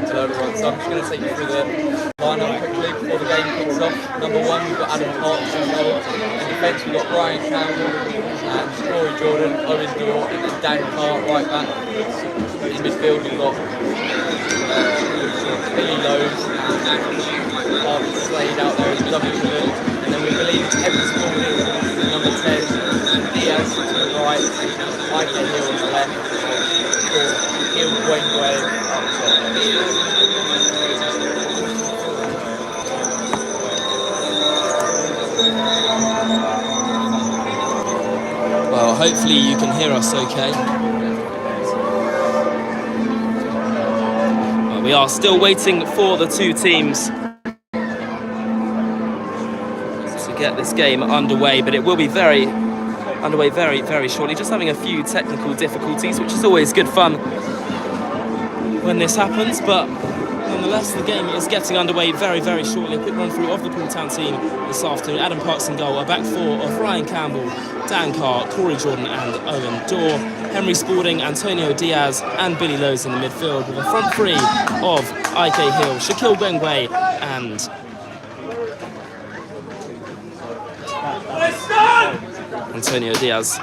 Hello everyone, so I'm just going to take you through the lineup quickly before the game kicks off. Number 1, we've got Adam Parks in goal. In defence, we've got Ryan Campbell and Corey Jordan, Owen Dorr and then Dan Carr right back. In midfield, we've got Billy Lowe's and Harvey Slade out there as double pivot. And then we believe Evan Spalding, number 10, Diaz to the right, Ike Hill on the left, Hill Wengway up top. Well, hopefully you can hear us okay. Well, we are still waiting for the two teams to get this game underway, but it will be underway very, very shortly. Just having a few technical difficulties, which is always good fun when this happens, but nonetheless, the game is getting underway very, very shortly. A quick run through of the Poole Town team this afternoon. Adam Parks in goal, a back four of Ryan Campbell, Dan Carr, Corey Jordan and Owen Dorr, Henry Spalding, Antonio Diaz and Billy Lowe's in the midfield, with a front three of Ike Hill, Shaquille Gwengwe and Antonio Diaz.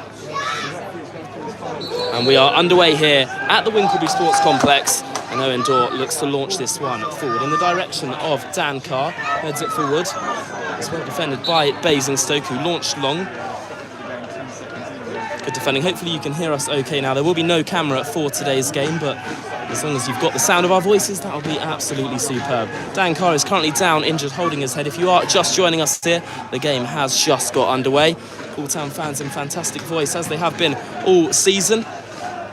And we are underway here at the Winkleby Sports Complex. And Owen Dorr looks to launch this one forward in the direction of Dan Carr. Heads it forward. It's well defended by Basingstoke, who launched long. Good defending. Hopefully you can hear us okay now. There will be no camera for today's game, but as long as you've got the sound of our voices, that'll be absolutely superb. Dan Carr is currently down, injured, holding his head. If you are just joining us here, the game has just got underway. Poole Town fans in fantastic voice, as they have been all season.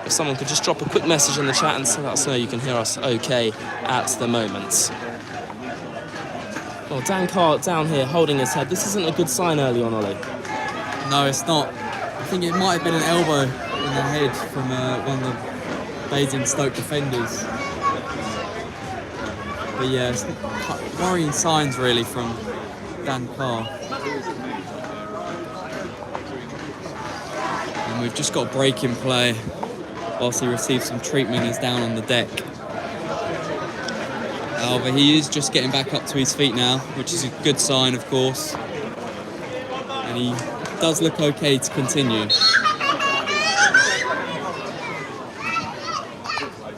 If someone could just drop a quick message in the chat and let us know you can hear us okay at the moment. Well, Dan Carr down here holding his head. This isn't a good sign early on, Ollie. No, it's not. I think it might have been an elbow in the head from one of the Basingstoke defenders. But yeah, it's worrying signs really from Dan Carr. And we've just got a break in play whilst he receives some treatment. He's down on the deck. However, he is just getting back up to his feet now, which is a good sign, of course. And he does look okay to continue.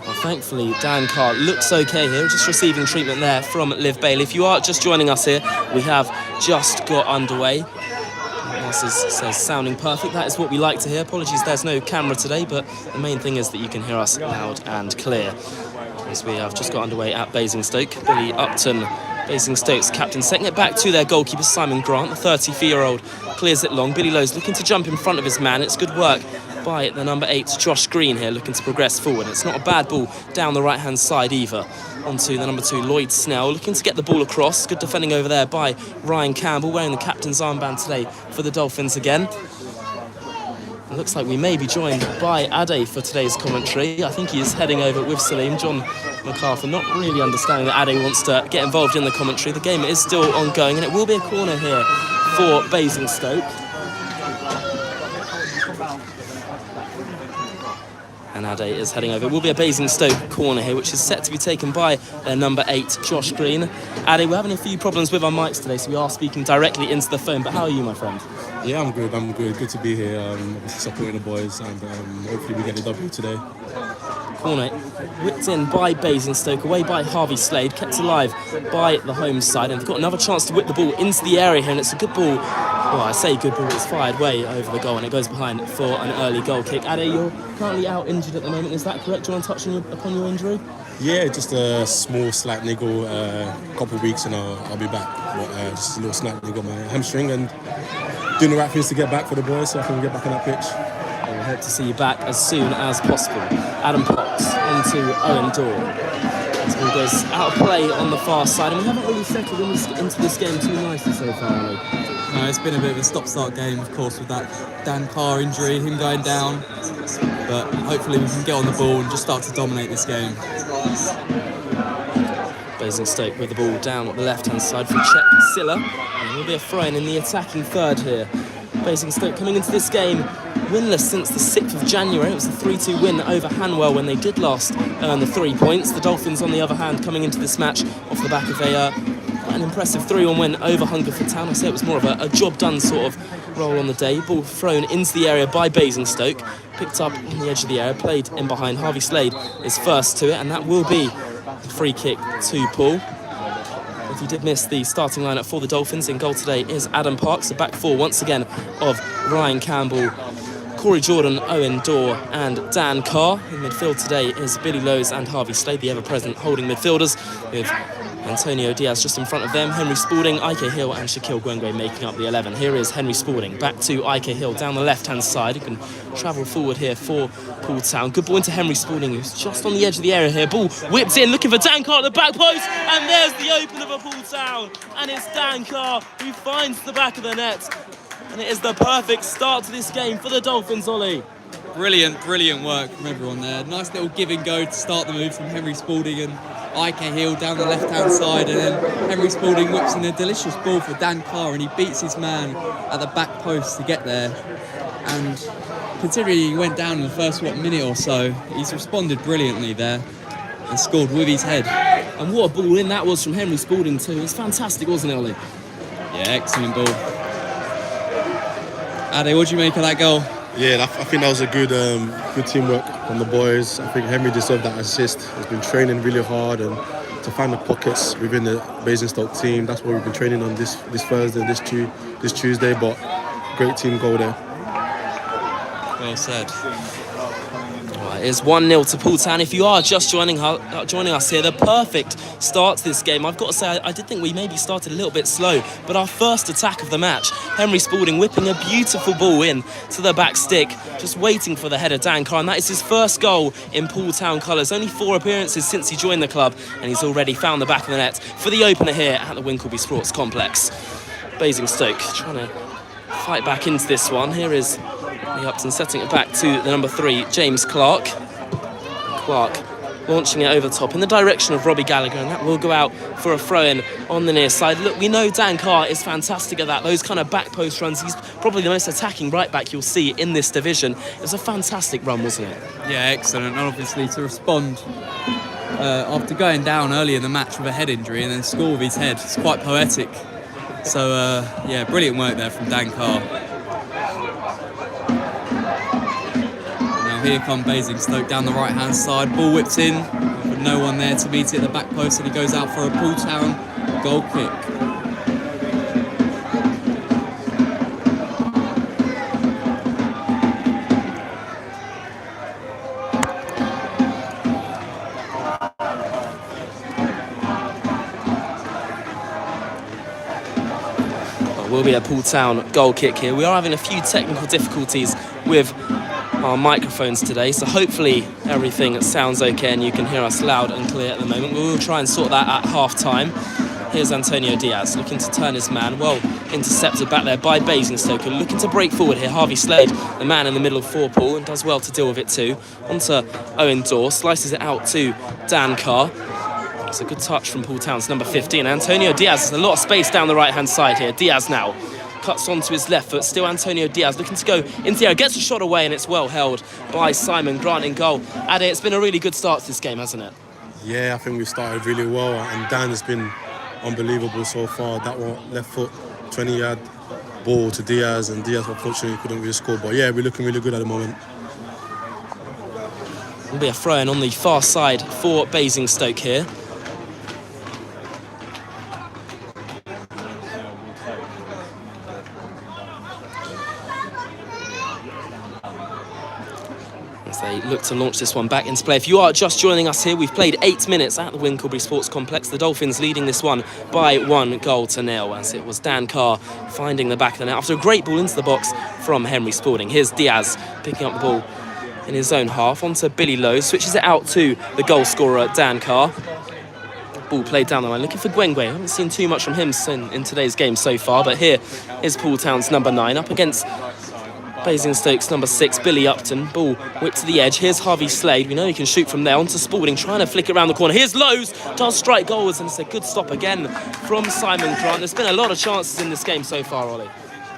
Well, thankfully, Dan Carr looks okay here, just receiving treatment there from Liv Bailey. If you are just joining us here, we have just got underway. Says sounding perfect. That is what we like to hear. Apologies, there's no camera today, but the main thing is that you can hear us loud and clear. As we have just got underway at Basingstoke. Billy Upton, Basingstoke's captain, setting it back to their goalkeeper Simon Grant. The 34-year-old clears it long. Billy Lowe's looking to jump in front of his man. It's good work by the number 8, Josh Green here, looking to progress forward. It's not a bad ball down the right-hand side either. Onto the number 2, Lloyd Snell, looking to get the ball across. Good defending over there by Ryan Campbell, wearing the captain's armband today for the Dolphins again. It looks like we may be joined by Ade for today's commentary. I think he is heading over with Salim. John MacArthur not really understanding that Ade wants to get involved in the commentary. The game is still ongoing, and it will be a corner here for Basingstoke. And Ade is heading over. It will be a Basingstoke corner here, which is set to be taken by their number 8, Josh Green. Ade, we're having a few problems with our mics today, so we are speaking directly into the phone. But how are you, my friend? Yeah, I'm good. Good to be here, supporting the boys, and hopefully we get a W today. Corner whipped in by Basingstoke, away by Harvey Slade, kept alive by the home side, and they've got another chance to whip the ball into the area here, and it's a good ball. Well, I say good ball, it's fired way over the goal, and it goes behind for an early goal kick. Ade, you're currently out injured at the moment, is that correct? Do you want to touch upon your injury? Yeah, just a small slight niggle, couple of weeks and I'll be back. But, just a little slight niggle on my hamstring, and doing the right things to get back for the boys so I can get back on that pitch. We hope to see you back as soon as possible. Adam Potts into Owen Dorr. This ball goes out of play on the far side, and we haven't really settled into this game too nicely so far, Ollie. No, it's been a bit of a stop-start game, of course, with that Dan Carr injury, him going down. But hopefully we can get on the ball and just start to dominate this game. Basingstoke with the ball down at the left-hand side for Czech Silla. And there will be a throw-in the attacking third here. Basingstoke coming into this game winless since the 6th of January. It was a 3-2 win over Hanwell when they did last earn the 3 points. The Dolphins, on the other hand, coming into this match off the back of quite an impressive 3-1 win over Hungerford Town. I say it was more of a job done sort of role on the day. Ball thrown into the area by Basingstoke, picked up on the edge of the area, played in behind. Harvey Slade is first to it, and that will be a free kick to Paul. If you did miss the starting lineup for the Dolphins, in goal today is Adam Parks. The back four once again of Ryan Campbell, Corey Jordan, Owen Dorr and Dan Carr. In midfield today is Billy Lowes and Harvey Slade, the ever-present holding midfielders, with Antonio Diaz just in front of them. Henry Spalding, Ike Hill and Shaquille Gwengwe making up the 11. Here is Henry Spalding, back to Ike Hill down the left-hand side. He can travel forward here for Poole Town. Good ball into Henry Spalding, who's just on the edge of the area here. Ball whipped in, looking for Dan Carr at the back post, and there's the opener for Poole Town. And it's Dan Carr who finds the back of the net. And it is the perfect start to this game for the Dolphins, Ollie. Brilliant work from everyone there. Nice little give and go to start the move from Henry Spalding and Ike Hill down the left-hand side, and then Henry Spalding whips in a delicious ball for Dan Carr, and he beats his man at the back post to get there. And considering he went down in the first minute or so, he's responded brilliantly there and scored with his head. And what a ball in that was from Henry Spalding too. It was fantastic, wasn't it, Ollie? Yeah, excellent ball. Ade, what do you make of that goal? Yeah, I think that was a good teamwork from the boys. I think Henry deserved that assist. He's been training really hard, and to find the pockets within the Basingstoke team, that's what we've been training on this Thursday, this Tuesday. But great team goal there. Well said. It is 1-0 to Poole Town. If you are just joining us here, the perfect start to this game. I've got to say, I did think we maybe started a little bit slow, but our first attack of the match, Henry Spalding whipping a beautiful ball in to the back stick, just waiting for the header, Dan Carr, and that is his first goal in Poole Town colours. Only 4 appearances since he joined the club, and he's already found the back of the net for the opener here at the Winkleby Sports Complex. Basingstoke trying to fight back into this one. Here is the Upton setting it back to the number 3, James Clark. Clark launching it over the top in the direction of Robbie Gallagher, and that will go out for a throw-in on the near side. Look, we know Dan Carr is fantastic at that. Those kind of back post runs, he's probably the most attacking right back you'll see in this division. It was a fantastic run, wasn't it? Yeah, excellent. And obviously to respond after going down early in the match with a head injury and then score with his head, it's quite poetic. So, yeah, brilliant work there from Dan Carr. Here come Basingstoke down the right-hand side. Ball whipped in, but no one there to meet it at the back post, and he goes out for a Poole Town goal kick. Will be a Poole Town goal kick here. We are having a few technical difficulties with our microphones today, so hopefully everything sounds okay and you can hear us loud and clear at the moment. We will try and sort that at half-time. Here's Antonio Diaz looking to turn his man, well intercepted back there by Basingstoke, looking to break forward here. Harvey Slade, the man in the middle for Paul, and does well to deal with it too. Onto Owen Dorr, slices it out to Dan Carr. It's a good touch from Poole Town's number 15. Antonio Diaz has a lot of space down the right-hand side here. Diaz now cuts onto his left foot. Still Antonio Diaz looking to go into the air. Gets a shot away, and it's well held by Simon Grant in goal. Ade, it's been a really good start to this game, hasn't it? Yeah, I think we started really well, and Dan has been unbelievable so far. That one, left foot, 20-yard ball to Diaz, and Diaz unfortunately couldn't really score. But yeah, we're looking really good at the moment. Will be a throw-in on the far side for Basingstoke here. They look to launch this one back into play. If you are just joining us here, we've played 8 minutes at the Winkleby Sports Complex. The Dolphins leading this one by 1-0, as it was Dan Carr finding the back of the net after a great ball into the box from Henry Spalding. Here's Diaz picking up the ball in his own half onto Billy Lowes, switches it out to the goal scorer Dan Carr. Ball played down the line, looking for Gwengwe. I haven't seen too much from him in today's game so far, but here is Poole Town's number 9 up against Basingstoke's number 6, Billy Upton. Ball whipped to the edge. Here's Harvey Slade. We know he can shoot from there. Onto Spalding, trying to flick it around the corner. Here's Lowes, does strike goals, and it's a good stop again from Simon Grant. There's been a lot of chances in this game so far, Ollie.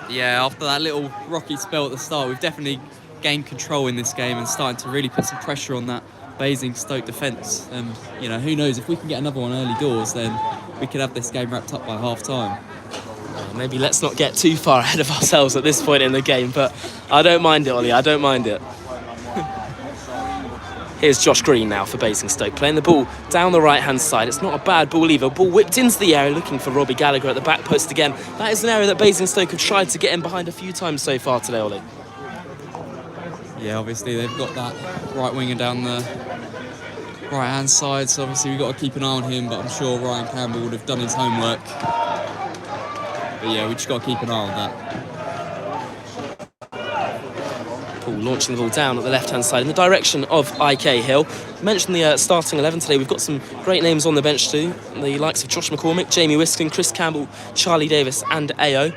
Yeah, after that little rocky spell at the start, we've definitely gained control in this game and starting to really put some pressure on that Basingstoke defence. And, you know, who knows, if we can get another one early doors, then we could have this game wrapped up by half-time. Maybe let's not get too far ahead of ourselves at this point in the game, but I don't mind it, Ollie, I don't mind it. Here's Josh Green now for Basingstoke, playing the ball down the right-hand side. It's not a bad ball either. Ball whipped into the area, looking for Robbie Gallagher at the back post again. That is an area that Basingstoke have tried to get in behind a few times so far today, Ollie. Yeah, obviously they've got that right winger down the right-hand side, so obviously we've got to keep an eye on him, but I'm sure Ryan Campbell would have done his homework. But yeah, we just got to keep an eye on that. Paul launching the ball down at the left-hand side in the direction of IK Hill. I mentioned the starting 11 today. We've got some great names on the bench too. The likes of Josh McCormick, Jamie Wiskin, Chris Campbell, Charlie Davis and Ayo.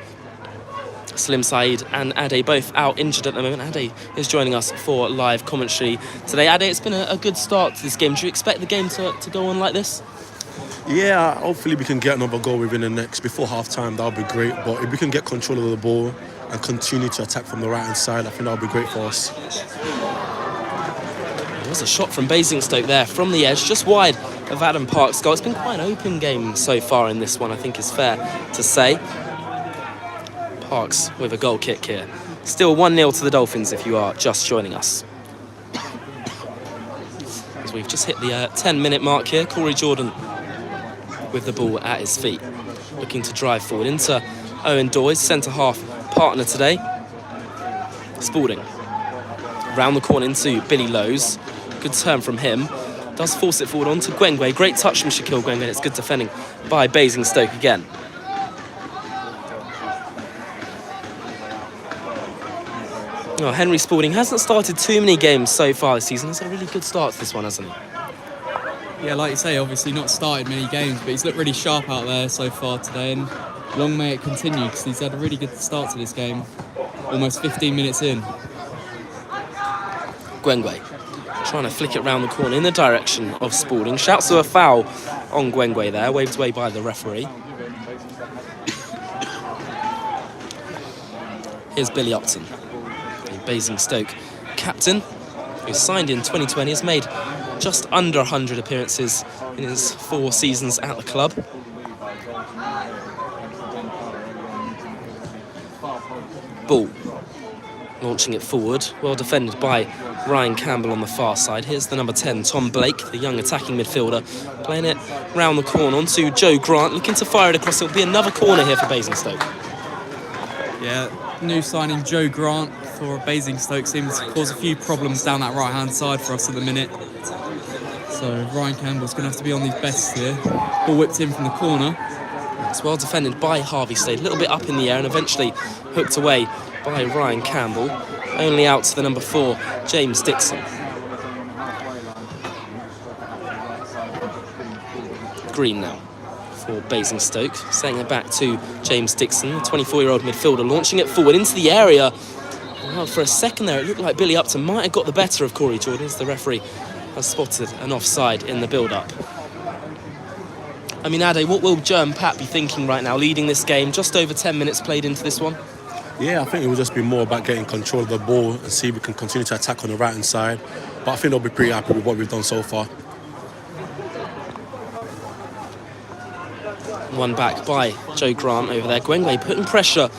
Slim Saeed and Ade both out injured at the moment. Ade is joining us for live commentary today. Ade, it's been a good start to this game. Do you expect the game to go on like this? Yeah, hopefully we can get another goal within the next, before half-time, that would be great. But if we can get control of the ball and continue to attack from the right-hand side, I think that would be great for us. There was a shot from Basingstoke there from the edge, just wide of Adam Park's goal. It's been quite an open game so far in this one, I think is fair to say. Parks with a goal kick here. Still 1-0 to the Dolphins if you are just joining us. As we've just hit the 10-minute mark here, Corey Jordan with the ball at his feet, looking to drive forward into Owen Doyes, centre-half partner today. Spalding round the corner into Billy Lowe's. Good turn from him. Does force it forward onto Gwengwe. Great touch from Shaquille Gwengwe. It's good defending by Basingstoke again. Oh, Henry Spalding hasn't started too many games so far this season. He's had a really good start to this one, hasn't he? Yeah, like you say, obviously not started many games, but he's looked really sharp out there so far today, and long may it continue, because he's had a really good start to this game, almost 15 minutes in. Gwengwe trying to flick it round the corner in the direction of Spalding. Shouts to a foul on Gwengwe there, waved away by the referee. Here's Billy Upton, the Basingstoke captain, who signed in 2020, has made just under 100 appearances in his 4 seasons at the club. Ball launching it forward, well defended by Ryan Campbell on the far side. Here's the number 10, Tom Blake, the young attacking midfielder, playing it round the corner onto Joe Grant, looking to fire it across. It'll be another corner here for Basingstoke. Yeah, new signing Joe Grant for Basingstoke seems to cause a few problems down that right-hand side for us at the minute. So Ryan Campbell's going to have to be on his best here. Ball whipped in from the corner. It's well defended by Harvey Slade, a little bit up in the air and eventually hooked away by Ryan Campbell. Only out to the number 4, James Dixon. Green now for Basingstoke, setting it back to James Dixon, the 24-year-old midfielder, launching it forward into the area. Well, for a second there, it looked like Billy Upton might have got the better of Corey Jordan, as the referee has spotted an offside in the build-up. I mean, Ade, what will Germ Pat be thinking right now, leading this game? Just over 10 minutes played into this one. Yeah, I think it will just be more about getting control of the ball and see if we can continue to attack on the right-hand side. But I think they'll be pretty happy with what we've done so far. One back by Joe Grant over there. Gwengwe putting pressure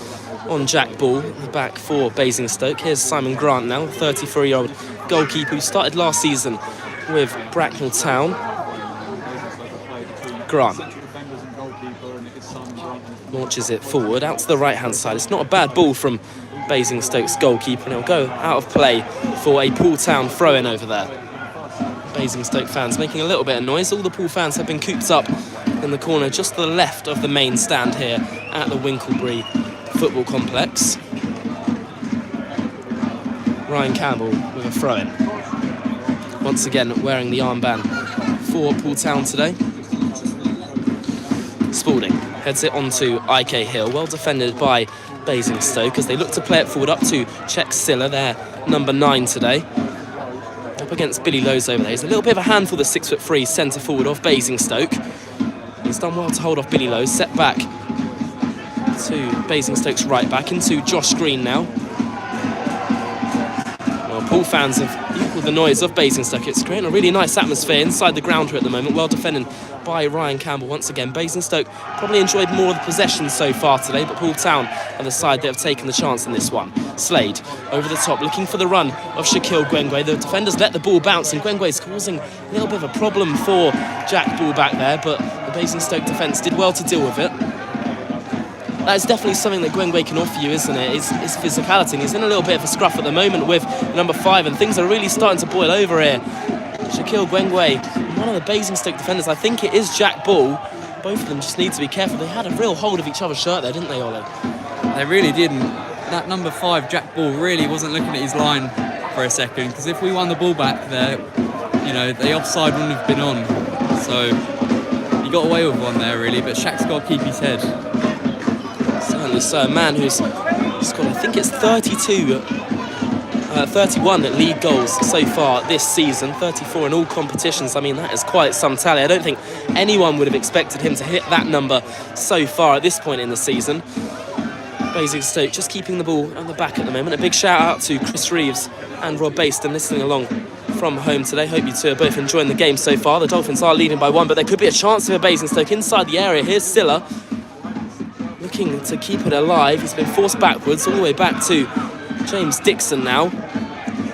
on Jack Ball at the back for Basingstoke. Here's Simon Grant now, the 34-year-old goalkeeper who started last season with Bracknell Town. Grant launches it forward out to the right-hand side. It's not a bad ball from Basingstoke's goalkeeper, and it'll go out of play for a Poole Town throw-in over there. Basingstoke fans making a little bit of noise. All the Poole fans have been cooped up in the corner just to the left of the main stand here at the Winklebury Football Complex. Ryan Campbell with a throw-in. Once again wearing the armband for Poole Town today. Spalding heads it onto IK Hill, well defended by Basingstoke as they look to play it forward up to Czech Silla, their number 9 today. Up against Billy Lowe's over there. He's a little bit of a handful, the 6'3" centre forward of Basingstoke. He's done well to hold off Billy Lowe, set back to Basingstoke's right back, into Josh Green now. Well, Poole fans have equalled the noise of Basingstoke. It's creating a really nice atmosphere inside the ground here at the moment. Well defended by Ryan Campbell once again. Basingstoke probably enjoyed more of the possession so far today, but Poole Town are the side that have taken the chance in this one. Slade over the top, looking for the run of Shaquille Gwengwe. The defenders let the ball bounce, and Gwengwe's causing a little bit of a problem for Jack Ball back there, but the Basingstoke defence did well to deal with it. That is definitely something that Gwengwe can offer you, isn't it? Is physicality. And he's in a little bit of a scruff at the moment with number 5, and things are really starting to boil over here. Shaquille Gwengwe, one of the Basingstoke defenders, I think it is Jack Ball. Both of them just need to be careful. They had a real hold of each other's shirt there, didn't they, Ollie? They really didn't. That number 5, Jack Ball, really wasn't looking at his line for a second, because if we won the ball back there, you know, the offside wouldn't have been on. So he got away with one there, really, but Shaq's got to keep his head. Certainly so. A man who's scored, I think it's 31 league goals so far this season, 34 in all competitions. I mean, that is quite some tally. I don't think anyone would have expected him to hit that number so far at this point in the season. Basingstoke just keeping the ball at the back at the moment. A big shout out to Chris Reeves and Rob Baston listening along from home today. Hope you two are both enjoying the game so far. The Dolphins are leading by 1, but there could be a chance for Basingstoke inside the area. Here's Silla looking to keep it alive. He's been forced backwards all the way back to James Dixon now.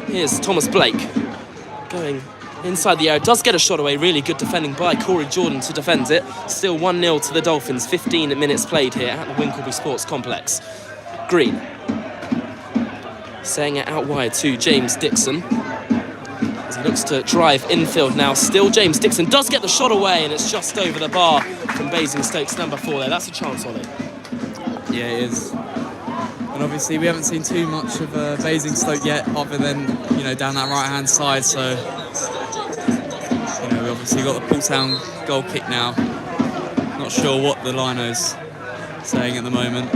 Here's Thomas Blake going inside the area. Does get a shot away. Really good defending by Corey Jordan to defend it. Still 1-0 to the Dolphins. 15 minutes played here at the Winkleby Sports Complex. Green saying it out wide to James Dixon as he looks to drive infield now. Still James Dixon does get the shot away, and it's just over the bar from Basingstoke's number 4 there. That's a chance on it. Yeah, it is. And obviously we haven't seen too much of Basingstoke yet, other than, you know, down that right-hand side. So, you know, we obviously got the Poole Town goal kick now. Not sure what the lino's saying at the moment.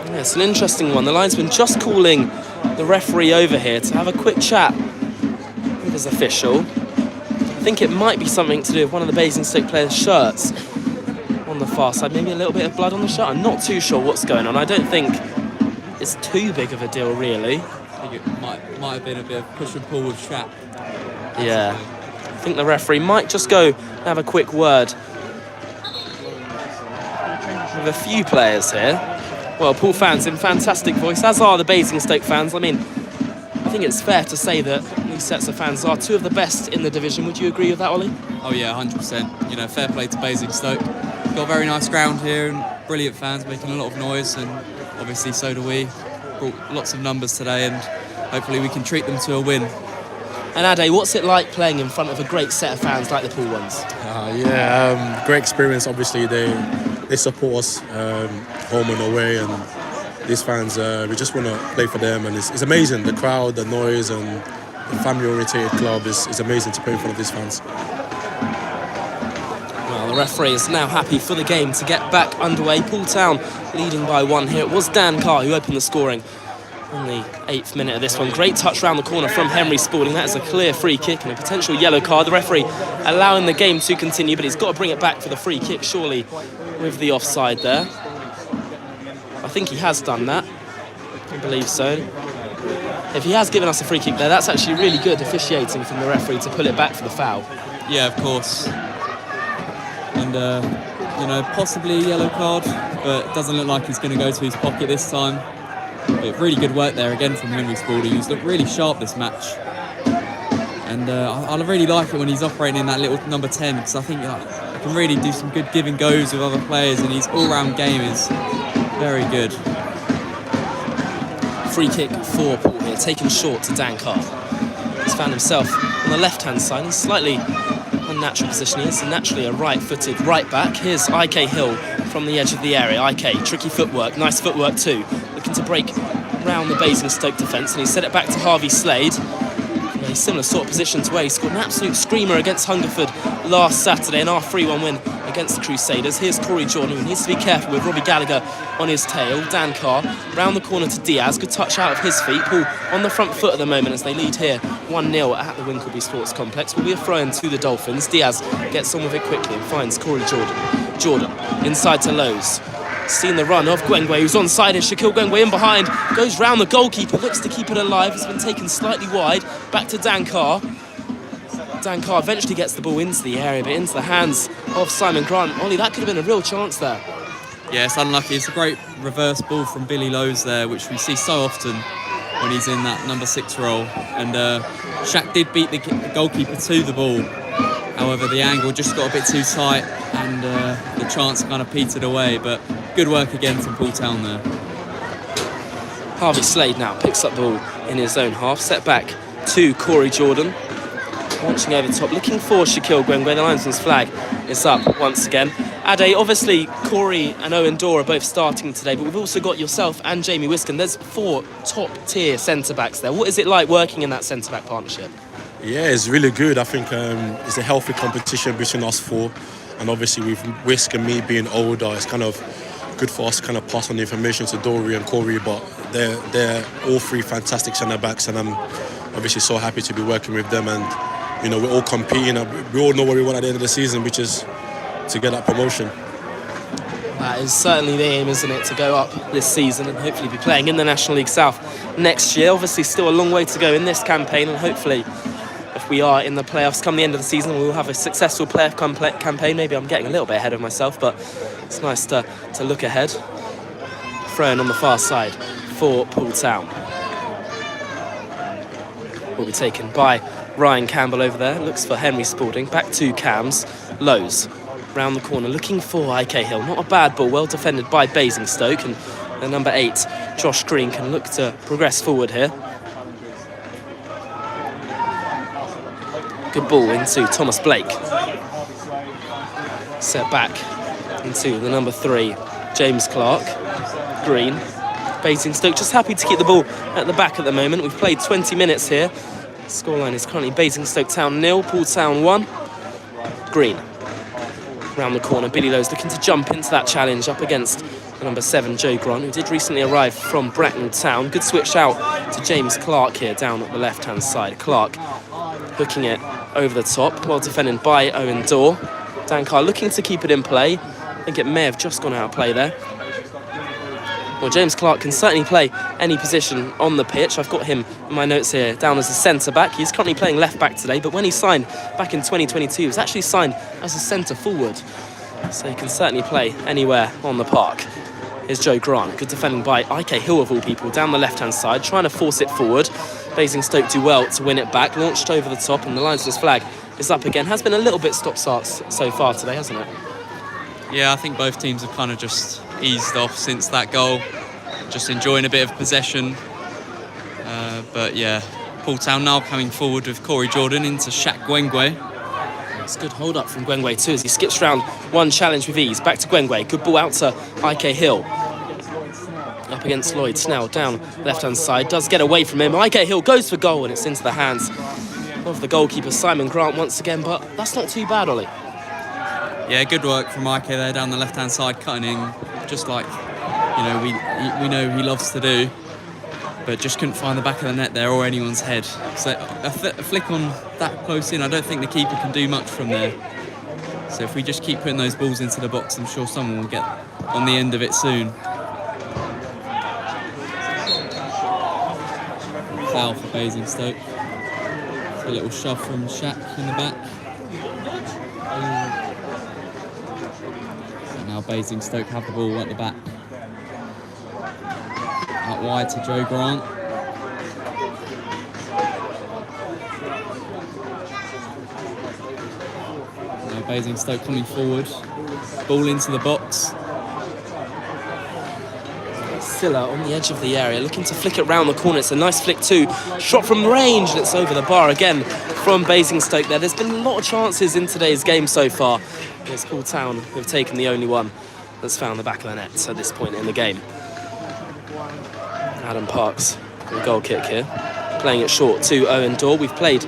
Yeah, it's an interesting one. The linesman just calling the referee over here to have a quick chat with his official. I think it might be something to do with one of the Basingstoke players' shirts on the far side. Maybe a little bit of blood on the shirt. I'm not too sure what's going on. I don't think it's too big of a deal, really. I think it might have been a bit of push and pull with Shaq. Yeah. I think the referee might just go and have a quick word with a few players here. Well, Poole fans in fantastic voice, as are the Basingstoke fans. I mean, I think it's fair to say that these sets of fans are 2 of the best in the division. Would you agree with that, Ollie? Oh yeah, 100%. You know, fair play to Basingstoke. Got a very nice ground here and brilliant fans making a lot of noise, and obviously so do we. Brought lots of numbers today, and hopefully we can treat them to a win. And Ade, what's it like playing in front of a great set of fans like the Poole ones? Great experience. Obviously, they support us home and away, and these fans, we just want to play for them, and it's amazing. The crowd, the noise, and the family-oriented club is amazing to play in front of these fans. Well, the referee is now happy for the game to get back underway. Poole Town leading by 1 here. It was Dan Carr who opened the scoring on the 8th minute of this one. Great touch round the corner from Henry Spalding. That is a clear free kick and a potential yellow card. The referee allowing the game to continue, but he's got to bring it back for the free kick, surely, with the offside there. I think he has done that. I believe so. If he has given us a free kick there, that's actually really good officiating from the referee to pull it back for the foul. Yeah, of course. And, you know, possibly a yellow card, but it doesn't look like he's going to go to his pocket this time. But really good work there again from Henry Spalding, who's looked really sharp this match. And I really like it when he's operating in that little number 10, because I think he can really do some good give and goes with other players, and his all-round game is very good. Free kick for Poole here, taken short to Dan Carr. He's found himself on the left-hand side in a slightly unnatural position. He is naturally a right-footed right back. Here's IK Hill from the edge of the area. IK, tricky footwork, nice footwork too. Looking to break round the Basingstoke defence, and he set it back to Harvey Slade. In a similar sort of position to where he scored an absolute screamer against Hungerford last Saturday in our 3-1 win against the Crusaders. Here's Corey Jordan, who needs to be careful with Robbie Gallagher on his tail. Dan Carr round the corner to Diaz. Good touch out of his feet. Poole on the front foot at the moment as they lead here 1-0 at the Winkleby Sports Complex. Will be a throw-in to the Dolphins. Diaz gets on with it quickly and finds Corey Jordan. Jordan inside to Lowe's. Seen the run of Gwengwe, who's onside, and Shaquille Gwengwe in behind. Goes round the goalkeeper, looks to keep it alive. It's been taken slightly wide. Back to Dan Carr. Dan Carr eventually gets the ball into the area, but into the hands of Simon Grant. Ollie, that could have been a real chance there. Yeah, it's unlucky. It's a great reverse ball from Billy Lowe's there, which we see so often when he's in that number 6 role. And Shaq did beat the goalkeeper to the ball. However, the angle just got a bit too tight and the chance kind of petered away. But good work again from Paul Town there. Harvey Slade now picks up the ball in his own half. Set back to Corey Jordan. Launching over the top, looking for Shaquille Gwengwe. The linesman's flag is up once again. Ade, obviously Corey and Owen Dorr are both starting today, but we've also got yourself and Jamie Wiskin. There's 4 top-tier centre-backs there. What is it like working in that centre-back partnership? Yeah, it's really good. I think it's a healthy competition between us 4, and obviously with Wisk and me being older, it's kind of good for us to kind of pass on the information to Dory and Corey. But they're all 3 fantastic centre-backs, and I'm obviously so happy to be working with them. And you know, we're all competing. We all know what we want at the end of the season, which is to get that promotion. That is certainly the aim, isn't it, to go up this season and hopefully be playing in the National League South next year. Obviously still a long way to go in this campaign, and hopefully if we are in the playoffs come the end of the season, we'll have a successful playoff campaign. Maybe I'm getting a little bit ahead of myself, but it's nice to look ahead. Thrown on the far side for Paul Town. Will be taken by Ryan Campbell over there. Looks for Henry Spalding. Back to Cams. Lowe's round the corner looking for IK Hill. Not a bad ball, well defended by Basingstoke, and the number 8 Josh Green can look to progress forward here. Good ball into Thomas Blake. Set back into the number 3 James Clark. Green. Basingstoke just happy to keep the ball at the back at the moment. We've played 20 minutes here. Scoreline is currently Basingstoke Town 0, Paul Town 1. Green. Round the corner, Billy Lowe's looking to jump into that challenge up against the number 7, Joe Grant, who did recently arrive from Bracknell Town. Good switch out to James Clark here down at the left-hand side. Clark hooking it over the top, well defended by Owen Dorr. Dan Carr looking to keep it in play. I think it may have just gone out of play there. Well, James Clark can certainly play any position on the pitch. I've got him in my notes here down as a centre-back. He's currently playing left-back today, but when he signed back in 2022, he was actually signed as a centre-forward. So he can certainly play anywhere on the park. Here's Joe Grant, good defending by IK Hill of all people, down the left-hand side, trying to force it forward. Basingstoke do well to win it back, launched over the top, and the linesman's flag is up again. Has been a little bit stop-starts so far today, hasn't it? Yeah, I think both teams have kind of just eased off since that goal. Just enjoying a bit of possession. But yeah, Paul Town now coming forward with Corey Jordan into Shaq Gwengwe. It's a good hold up from Gwengwe too as he skips round one challenge with ease. Back to Gwengwe. Good ball out to IK Hill. Up against Lloyd Snell down left hand side. Does get away from him. IK Hill goes for goal and it's into the hands of the goalkeeper Simon Grant once again. But that's not too bad, Ollie. Yeah, good work from IK there down the left hand side, cutting in just like we know he loves to do. But just couldn't find the back of the net there or anyone's head. So a flick on that close in, I don't think the keeper can do much from there. So if we just keep putting those balls into the box, I'm sure someone will get on the end of it soon. Foul for Basingstoke. A little shove from Shaq in the back. And now Basingstoke have the ball at the back. Out wide to Joe Grant. Now Basingstoke coming forward. Ball into the box. Silla on the edge of the area, looking to flick it round the corner. It's a nice flick too. Shot from range, and it's over the bar again from Basingstoke there. There's been a lot of chances in today's game so far. It's Paul Town who have taken the only one that's found the back of the net at this point in the game. Adam Parks, the goal kick here. Playing it short to Owen Dorr. We've played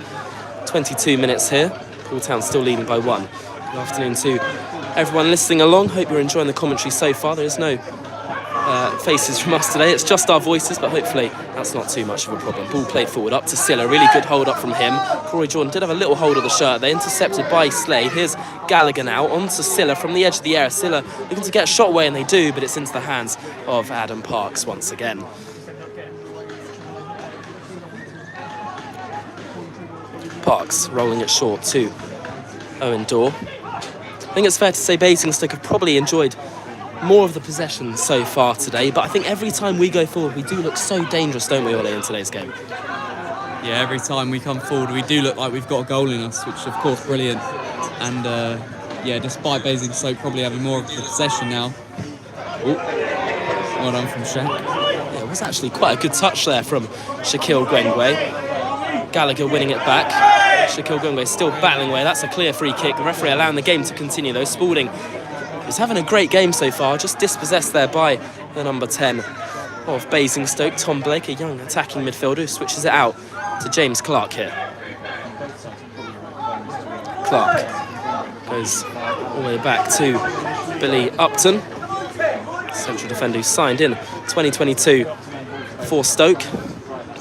22 minutes here. Paul Town still leading by 1. Good afternoon to everyone listening along. Hope you're enjoying the commentary so far. There is no faces from us today. It's just our voices, but hopefully that's not too much of a problem. Ball played forward up to Silla. Really good hold up from him. Corey Jordan did have a little hold of the shirt. They're intercepted by Slade. Here's Gallagher now on to Silla from the edge of the area. Silla looking to get a shot away, and they do, but it's into the hands of Adam Parks once again. Parks rolling it short to Owen Dorr. I think it's fair to say Basingstoke have probably enjoyed more of the possession so far today, but I think every time we go forward, we do look so dangerous, don't we, Ollie, in today's game? Yeah, every time we come forward, we do look like we've got a goal in us, which is, of course, brilliant. And, despite Basingstoke probably having more of the possession now. Ooh, well done from Shaq. Yeah, it was actually quite a good touch there from Shaquille Gwengwe. Gallagher winning it back. Shaquille Gwengwe still battling away. That's a clear free kick. The referee allowing the game to continue, though. Spalding is having a great game so far, just dispossessed there by the number 10 of Basingstoke, Tom Blake, a young attacking midfielder who switches it out to James Clark here. Clark goes all the way back to Billy Upton, central defender who signed in 2022 for Stoke.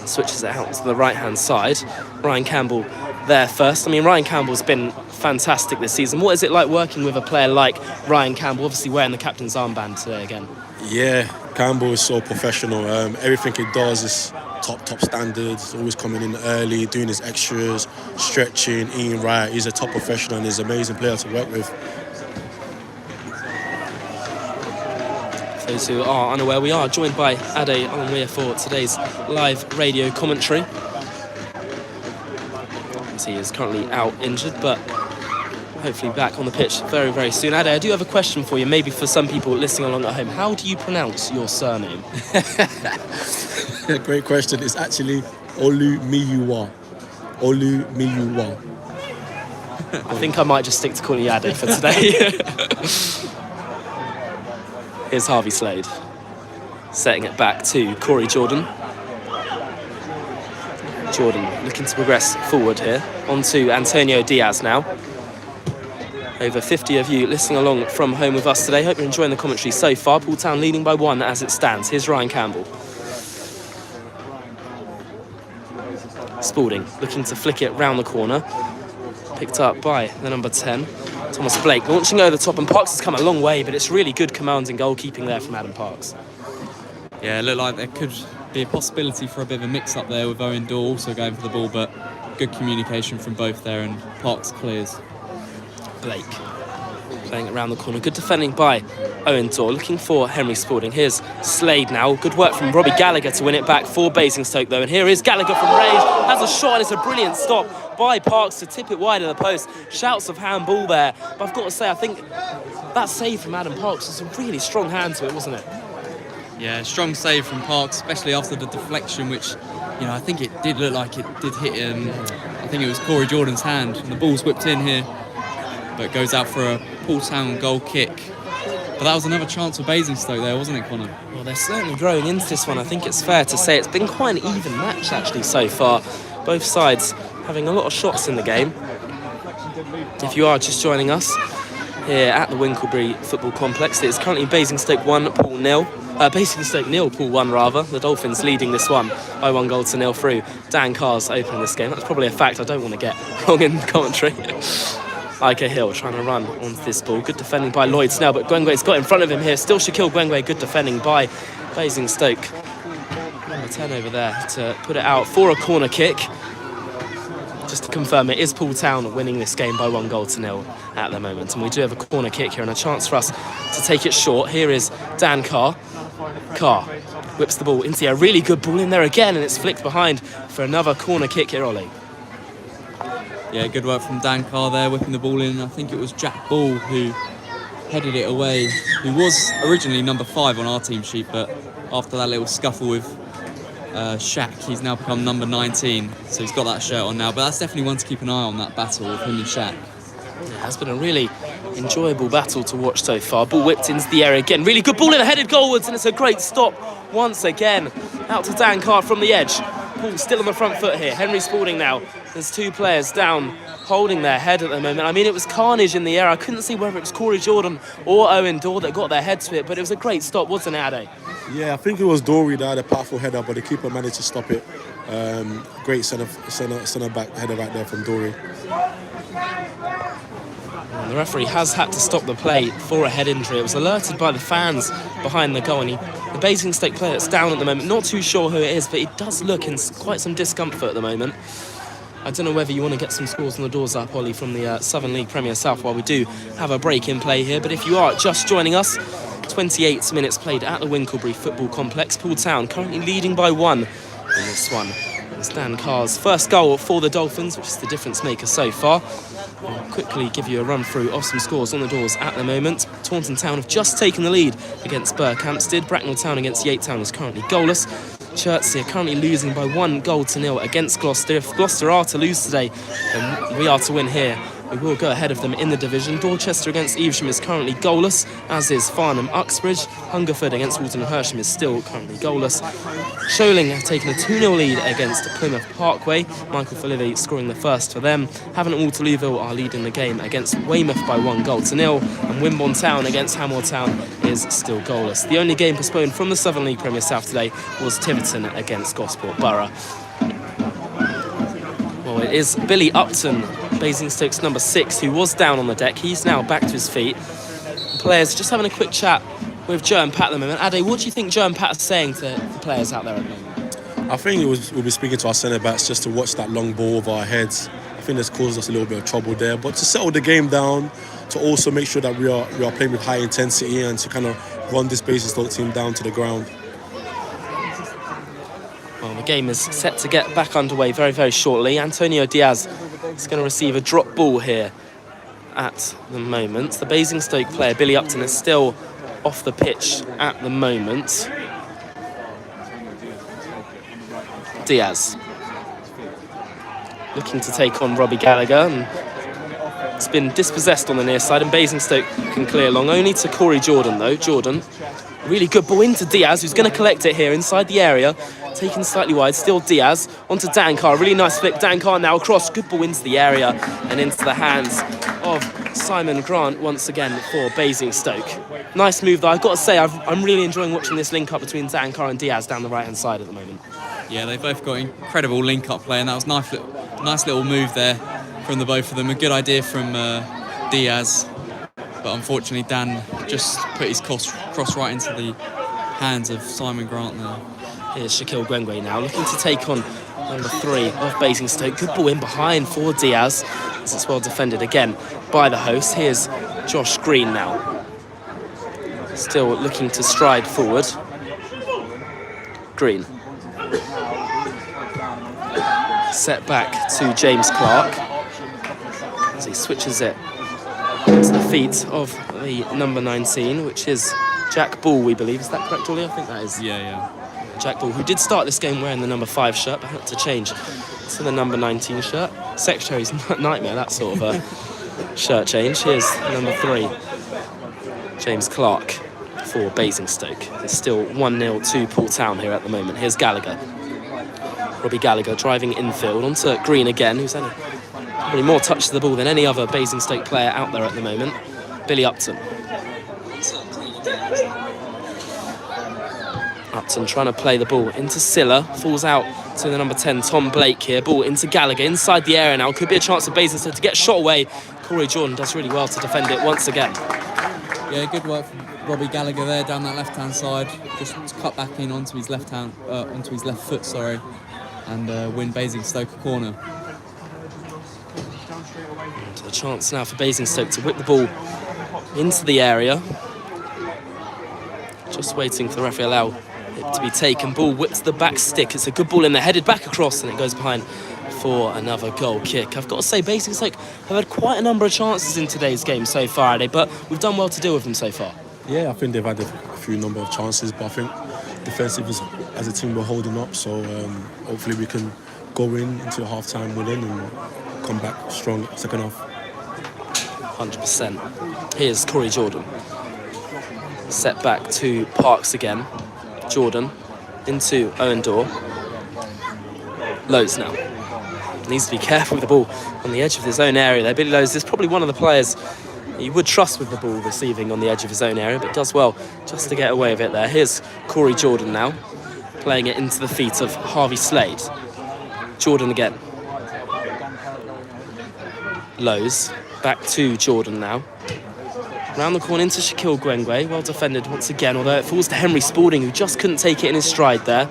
Switches it out to the right-hand side. Ryan Campbell there first. I mean, Ryan Campbell's been fantastic this season. What is it like working with a player like Ryan Campbell, obviously wearing the captain's armband today again? Yeah, Campbell is so professional. Everything he does is top standards. Always coming in early, doing his extras, stretching, eating right. He's a top professional and he's an amazing player to work with. Those who are unaware, we are joined by Ade Onweir for today's live radio commentary. As he is currently out injured, but hopefully back on the pitch very, very soon. Ade, I do have a question for you, maybe for some people listening along at home. How do you pronounce your surname? Great question. It's actually Olumiyuwa. Olumiyuwa. I think I might just stick to calling you Ade for today. Here's Harvey Slade, setting it back to Corey Jordan. Jordan looking to progress forward here. On to Antonio Diaz now. Over 50 of you listening along from home with us today. Hope you're enjoying the commentary so far. Poole Town leading by 1 as it stands. Here's Ryan Campbell. Spalding looking to flick it round the corner. Picked up by the number 10. Thomas Blake launching over the top, and Parks has come a long way, but it's really good command and goalkeeping there from Adam Parks. Yeah, it looked like there could be a possibility for a bit of a mix-up there with Owen Dorr also going for the ball, but good communication from both there, and Parks clears. Blake playing it around the corner. Good defending by Owen Dorr, looking for Henry Spalding. Here's Slade now. Good work from Robbie Gallagher to win it back for Basingstoke, though. And here is Gallagher from range. Has a shot, and it's a brilliant stop by Parks to tip it wide of the post. Shouts of handball there. But I've got to say, I think that save from Adam Parks was a really strong hand to it, wasn't it? Yeah, strong save from Parks, especially after the deflection, which, I think it did look like it did hit him. I think it was Corey Jordan's hand, and the ball's whipped in here, but goes out for a Poole Town goal kick. But that was another chance for Basingstoke there, wasn't it, Connor? Well, they're certainly growing into this one. I think it's fair to say it's been quite an even match, actually, so far. Both sides having a lot of shots in the game. If you are just joining us here at the Winklebury Football Complex, it is currently Basingstoke 1, Poole 0. Basingstoke 0, Poole 1 rather. The Dolphins leading this one by 1-0 through Dan Carr's opening this game. That's probably a fact I don't want to get wrong in the commentary. Ike Hill trying to run onto this ball. Good defending by Lloyd Snell, but Gwengwe's got in front of him here. Still Shaquille Gwengwe, good defending by Basingstoke. Number 10 over there to put it out for a corner kick. Just to confirm, it is Poole Town winning this game by 1-0 at the moment. And we do have a corner kick here and a chance for us to take it short. Here is Dan Carr. Carr whips the ball into a really good ball in there again, and it's flicked behind for another corner kick here, Ollie. Yeah, good work from Dan Carr there, whipping the ball in. I think it was Jack Ball who headed it away, who was originally number 5 on our team sheet, but after that little scuffle with Shaq, he's now become number 19, so he's got that shirt on now. But that's definitely one to keep an eye on, that battle with him and Shaq. It has been a really enjoyable battle to watch so far. Ball whipped into the area again. Really good ball in, headed goalwards, and it's a great stop once again. Out to Dan Carr from the edge. Paul still on the front foot here. Henry Spalding now. There's 2 players down holding their head at the moment. I mean, it was carnage in the air. I couldn't see whether it was Corey Jordan or Owen Dorr that got their head to it, but it was a great stop, wasn't it, Ade? Yeah, I think it was Dory that had a powerful header, but the keeper managed to stop it. Great centre back header right there from Dory. And the referee has had to stop the play for a head injury. It was alerted by the fans behind the goal, and the Basingstoke player that's down at the moment, not too sure who it is, but he does look in quite some discomfort at the moment. I don't know whether you want to get some scores on the doors up, Ollie, from the Southern League Premier South while we do have a break in play here. But if you are just joining us, 28 minutes played at the Winklebury Football Complex. Poole Town currently leading by 1 in this one. It's Dan Carr's first goal for the Dolphins, which is the difference maker so far. I'll quickly give you a run through of some scores on the doors at the moment. Taunton Town have just taken the lead against Berkhamsted. Bracknell Town against Yate Town is currently goalless. Chertsey are currently losing by 1-0 against Gloucester. If Gloucester are to lose today, then we are to win here. We will go ahead of them in the division. Dorchester against Evesham is currently goalless, as is Farnham Uxbridge. Hungerford against Walton Hersham is still currently goalless. Sholing have taken a 2-0 lead against Plymouth Parkway. Michael Fallivy scoring the first for them. Havant Waterlooville are leading the game against Weymouth by 1-0. And Wimborne Town against Hamwell Town is still goalless. The only game postponed from the Southern League Premier South today was Tiverton against Gosport Borough. Well, it is Billy Upton, Basingstoke's number 6, who was down on the deck. He's now back to his feet. The players just having a quick chat with Joe and Pat at the moment. Ade, what do you think Joe and Pat are saying to the players out there at the moment? I think we'll be speaking to our centre backs just to watch that long ball over our heads. I think that's caused us a little bit of trouble there, but to settle the game down, to also make sure that we are playing with high intensity and to kind of run this Basingstoke team down to the ground. Well, the game is set to get back underway very, very shortly. Antonio Diaz is going to receive a drop ball here at the moment. The Basingstoke player, Billy Upton, is still off the pitch at the moment. Diaz looking to take on Robbie Gallagher, and it's been dispossessed on the near side, and Basingstoke can clear along. Only to Corey Jordan, though. Jordan, really good ball into Diaz, who's going to collect it here inside the area. Taken slightly wide, still Diaz, onto Dan Carr, really nice flick, Dan Carr now across, good ball into the area and into the hands of Simon Grant once again for Basingstoke. Nice move though, I've got to say, I'm really enjoying watching this link up between Dan Carr and Diaz down the right hand side at the moment. Yeah, they've both got incredible link-up play, and that was nice little move there from the both of them. A good idea from Diaz, but unfortunately Dan just put his cross right into the hands of Simon Grant there. Here's Shaquille Gwengwe now, looking to take on number 3 of Basingstoke. Good ball in behind for Diaz, as it's well defended again by the host. Here's Josh Green now, still looking to stride forward. Green. Set back to James Clark as he switches it to the feet of the number 19, which is Jack Ball, we believe. Is that correct, Ollie? I think that is. Yeah. Jack Ball, who did start this game wearing the number 5 shirt, but had to change to the number 19 shirt. Secretary's nightmare, that sort of a shirt change. Here's number 3, James Clark for Basingstoke. It's still 1-0 to Poole Town here at the moment. Here's Gallagher. Robbie Gallagher driving infield onto Green again, who's had probably more touch to the ball than any other Basingstoke player out there at the moment. Billy Upton. Upton trying to play the ball into Silla, falls out to the number 10, Tom Blake here. Ball into Gallagher, inside the area now. Could be a chance for Basingstoke to get shot away. Corey Jordan does really well to defend it once again. Yeah, good work from Robbie Gallagher there down that left-hand side. Just cut back in onto his left foot, and win Basingstoke a corner. And a chance now for Basingstoke to whip the ball into the area. Just waiting for the referee to allow it to be taken. Ball whips the back stick. It's a good ball in there, headed back across, and it goes behind for another goal kick. I've got to say, Basingstoke have had quite a number of chances in today's game so far, but we've done well to deal with them so far. Yeah, I think they've had a few number of chances, but I think defensively as a team we're holding up, so hopefully we can go into half-time winning and come back strong second half. 100%. Here's Corey Jordan. Set back to Parks again. Jordan into Owen Dorr. Lowe's now. Needs to be careful with the ball on the edge of his own area there. Billy Lowe's is probably one of the players he would trust with the ball receiving on the edge of his own area, but does well just to get away with it there. Here's Corey Jordan now, playing it into the feet of Harvey Slade. Jordan again. Lowe's, back to Jordan now. Round the corner into Shaquille Gwengwe, well defended once again, although it falls to Henry Spalding, who just couldn't take it in his stride there.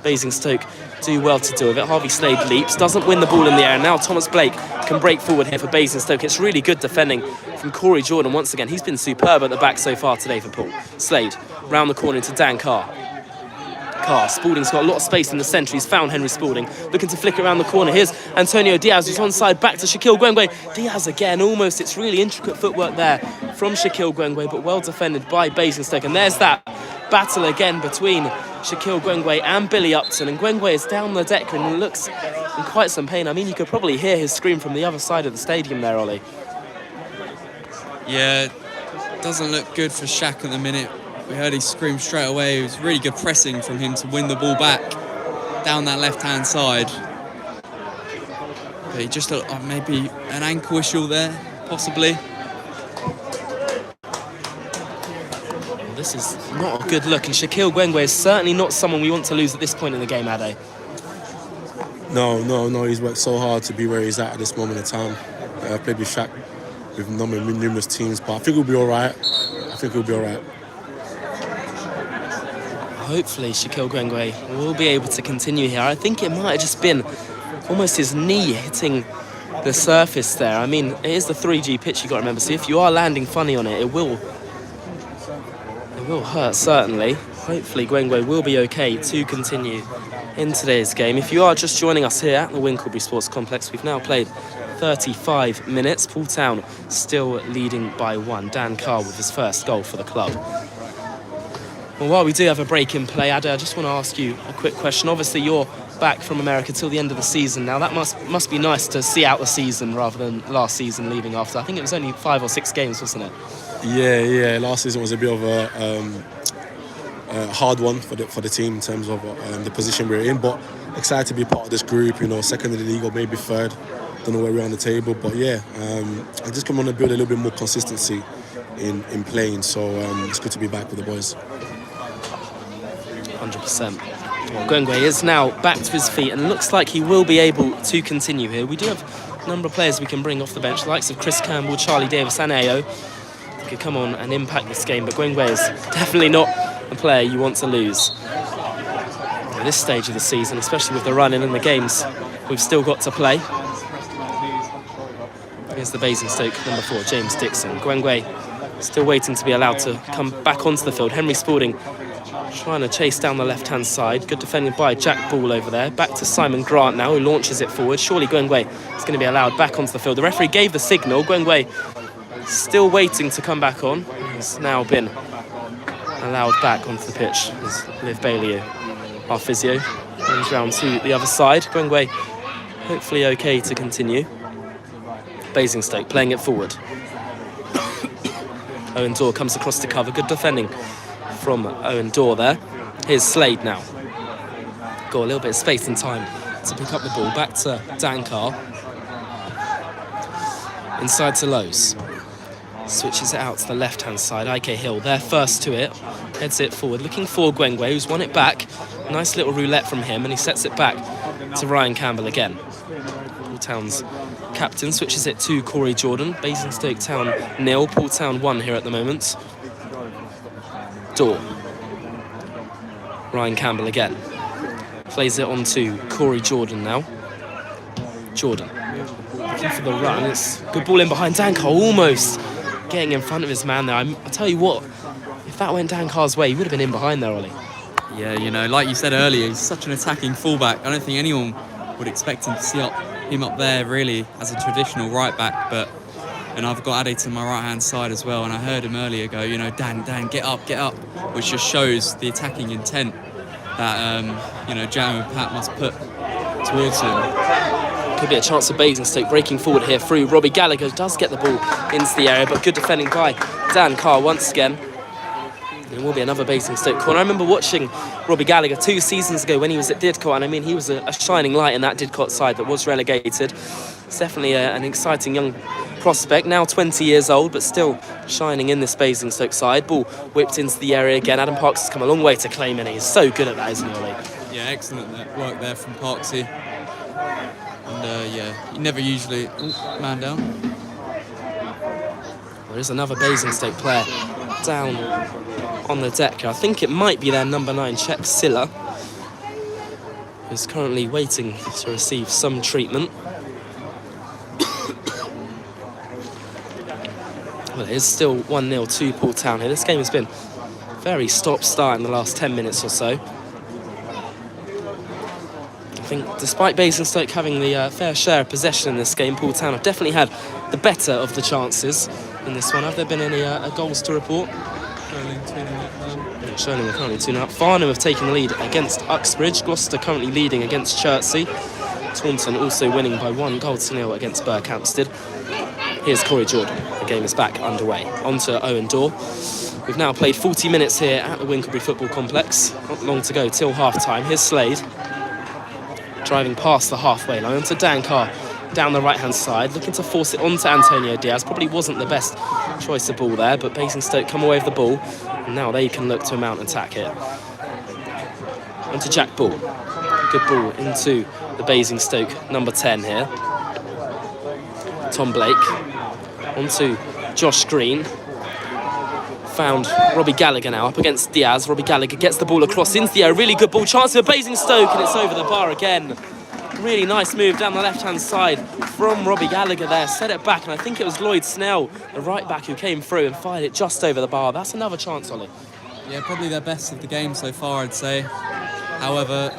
Basingstoke do well to deal with it. Harvey Slade leaps, doesn't win the ball in the air, and now Thomas Blake can break forward here for Basingstoke. It's really good defending from Corey Jordan once again. He's been superb at the back so far today for Paul. Slade, round the corner into Dan Carr. Spalding's got a lot of space in the centre. He's found Henry Spalding, looking to flick it around the corner. Here's Antonio Diaz, who's onside, back to Shaquille Gwengwe. Diaz again, almost. It's really intricate footwork there from Shaquille Gwengwe, but well defended by Basingstoke. And there's that battle again between Shaquille Gwengwe and Billy Upton. And Gwengwe is down the deck and looks in quite some pain. I mean, you could probably hear his scream from the other side of the stadium there, Ollie. Yeah, doesn't look good for Shaq at the minute. We heard he scream straight away. It was really good pressing from him to win the ball back down that left-hand side. But he just looked like maybe an ankle issue there, possibly. This is not a good look, and Shaquille Gwengwe is certainly not someone we want to lose at this point in the game, Ade. No. He's worked so hard to be where he's at this moment in time. I've played with Shaq with numerous teams, but I think he'll be all right. Hopefully Shaquille Gwengwe will be able to continue here. I think it might have just been almost his knee hitting the surface there. I mean, it is the 3G pitch, you've got to remember, so if you are landing funny on it, it will hurt, certainly. Hopefully Gwengwe will be okay to continue in today's game. If you are just joining us here at the Winkelbery Sports Complex, we've now played 35 minutes. Poole Town still leading by 1. Dan Carr with his first goal for the club. Well, while we do have a break in play, Ade, I just want to ask you a quick question. Obviously, you're back from America till the end of the season. Now, that must be nice to see out the season rather than last season leaving after. I think it was only 5 or 6 games, wasn't it? Yeah. Last season was a bit of a hard one for the team in terms of the position we're in. But excited to be part of this group. You know, second in the league or maybe third. Don't know where we're on the table, but yeah, I just want to build a little bit more consistency in playing. So it's good to be back with the boys. 100%. Well, Gwengwe is now back to his feet and looks like he will be able to continue here. We do have a number of players we can bring off the bench, the likes of Chris Campbell, Charlie Davis and Ayo. They could come on and impact this game, but Gwengwe is definitely not a player you want to lose. At this stage of the season, especially with the run-in and the games we've still got to play. Here's the Basingstoke number 4, James Dixon. Gwengwe still waiting to be allowed to come back onto the field. Henry Spalding trying to chase down the left-hand side. Good defending by Jack Ball over there. Back to Simon Grant now, who launches it forward. Surely Gwengwe is going to be allowed back onto the field. The referee gave the signal. Gwengwe still waiting to come back on. He's now been allowed back onto the pitch. There's Liv Bailey, our physio, comes round to the other side. Gwengwe hopefully okay to continue. Basingstoke playing it forward. Owen Dorr comes across to cover. Good defending from Owen Dorr there. Here's Slade now. Got a little bit of space and time to pick up the ball. Back to Dan Carr. Inside to Lowe's. Switches it out to the left-hand side. Ike Hill there first to it. Heads it forward. Looking for Gwengwe, who's won it back. Nice little roulette from him, and he sets it back to Ryan Campbell again. Poole Town's captain switches it to Corey Jordan. Basingstoke Town 0, Poole Town 1 here at the moment. Dorr. Ryan Campbell again. Plays it on to Corey Jordan now. Jordan. Looking for the run. It's good ball in behind Dan Carr, almost getting in front of his man there. I tell you what, if that went Dan Carr's way, he would have been in behind there, Ollie. Yeah, you know, like you said earlier, he's such an attacking fullback. I don't think anyone would expect him to see him up there really as a traditional right back, and I've got Ade to my right hand side as well, and I heard him earlier go, you know, Dan, get up, which just shows the attacking intent that Jam and Pat must put towards him. Could be a chance for Basingstoke breaking forward here through. Robbie Gallagher does get the ball into the area, but good defending by Dan Carr once again. It will be another Basingstoke corner. I remember watching Robbie Gallagher 2 seasons ago when he was at Didcot, and I mean, he was a shining light in that Didcot side that was relegated. It's definitely an exciting young prospect, now 20 years old, but still shining in this Basingstoke side. Ball whipped into the area again. Adam Parks has come a long way to claim it. He's so good at that, isn't he, Ollie? Yeah, excellent work there from Parksy. And yeah, he never usually... Oh, man down. There is another Basingstoke player down on the deck. I think it might be their number 9, Czech Silla, who's currently waiting to receive some treatment. Well, it is still 1-0 to Poole Town here. This game has been very stop-start in the last 10 minutes or so. I think despite Basingstoke having the fair share of possession in this game, Poole Town have definitely had the better of the chances in this one. Have there been any goals to report? Shirling are currently 2-0 up. Farnham have taken the lead against Uxbridge. Gloucester currently leading against Chertsey. Taunton also winning by 1-0 against Berkhamsted. Here's Corey Jordan. The game is back underway. On to Owen Dorr. We've now played 40 minutes here at the Winkelbury Football Complex. Not long to go till half-time. Here's Slade, driving past the halfway line onto Dan Carr down the right-hand side, looking to force it onto Antonio Diaz. Probably wasn't the best choice of ball there, but Basingstoke come away with the ball, and now they can look to mount attack here. Onto Jack Ball. Good ball into the Basingstoke number 10 here. Tom Blake. Onto Josh Green. Found Robbie Gallagher now up against Diaz. Robbie Gallagher gets the ball across into the air. Really good ball. Chance for Basingstoke, and it's over the bar again. Really nice move down the left-hand side from Robbie Gallagher there. Set it back, and I think it was Lloyd Snell, the right-back, who came through and fired it just over the bar. That's another chance, Ollie. Yeah, probably their best of the game so far, I'd say. However,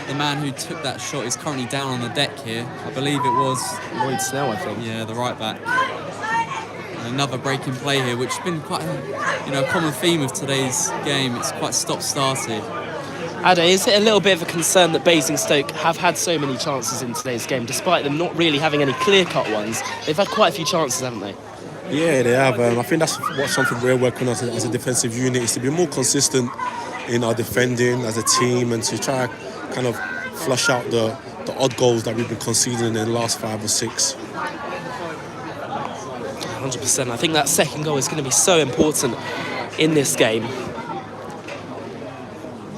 the man who took that shot is currently down on the deck here. I believe it was... Lloyd Snell, I think. Yeah, the right-back. And another breaking play here, which has been quite a common theme of today's game. It's quite stop-started. Ade, is it a little bit of a concern that Basingstoke have had so many chances in today's game, despite them not really having any clear-cut ones? They've had quite a few chances, haven't they? Yeah, they have. I think that's something we're working on as a defensive unit, is to be more consistent in our defending as a team, and to try kind of flush out the odd goals that we've been conceding in the last 5 or 6. 100%. I think that second goal is going to be so important in this game,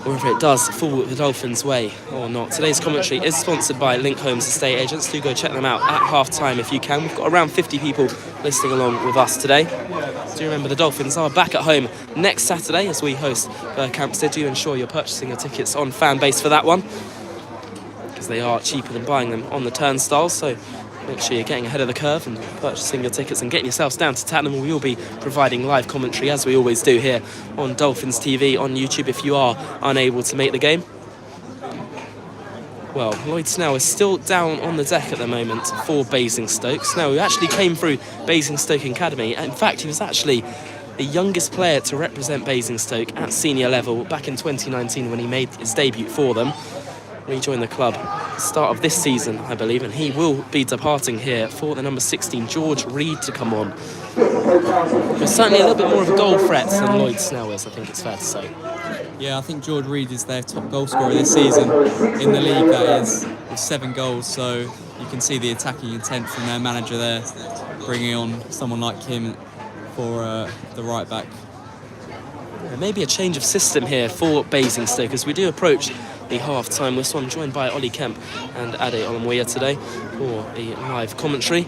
or if it does fall the Dolphins' way or not. Today's commentary is sponsored by Link Homes Estate Agents. Do go check them out at half-time if you can. We've got around 50 people listening along with us today. Do remember the Dolphins are back at home next Saturday as we host Berkhamsted. Do ensure you're purchasing your tickets on Fanbase for that one, because they are cheaper than buying them on the turnstiles. So make sure you're getting ahead of the curve and purchasing your tickets and getting yourselves down to Tattenham. We will be providing live commentary, as we always do here on Dolphins TV on YouTube, if you are unable to make the game. Well, Lloyd Snell is still down on the deck at the moment for Basingstoke. Snell, who actually came through Basingstoke Academy. In fact, he was actually the youngest player to represent Basingstoke at senior level back in 2019 when he made his debut for them. Rejoined the club at the start of this season, I believe, and he will be departing here for the number 16, George Reed, to come on. He's certainly a little bit more of a goal threat than Lloyd Snell is, I think it's fair to say. Yeah, I think George Reed is their top goal scorer this season in the league, that is, with 7 goals. So you can see the attacking intent from their manager there, bringing on someone like him for the right back. There may be a change of system here for Basingstoke as we do approach the half-time whistle. I'm joined by Ollie Kemp and Ade Olonwoya today for the live commentary.